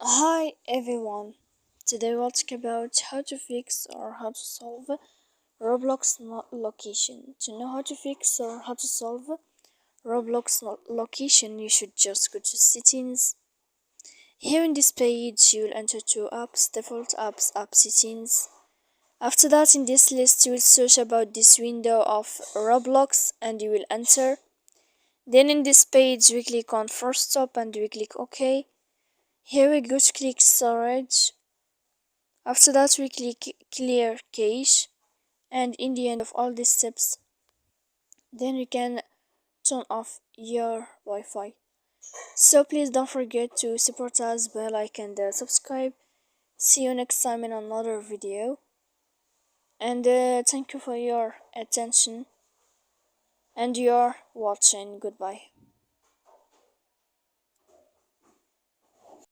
Hi everyone. Today we'll talk about how to fix or how to solve Roblox location. To know how to fix or how to solve Roblox location, you should just go to settings. Here in this page, you'll enter two apps, default apps, app settings. After that, in this list, you will search about this window of Roblox and you will enter. Then in this page, we click on first stop and we click OK. Here we go to click storage. After that we click clear cache, and in the end of all these steps then you can turn off your Wi-Fi. So please don't forget to support us by like and subscribe. See you next time in another video, and thank you for your attention and your watching. Goodbye.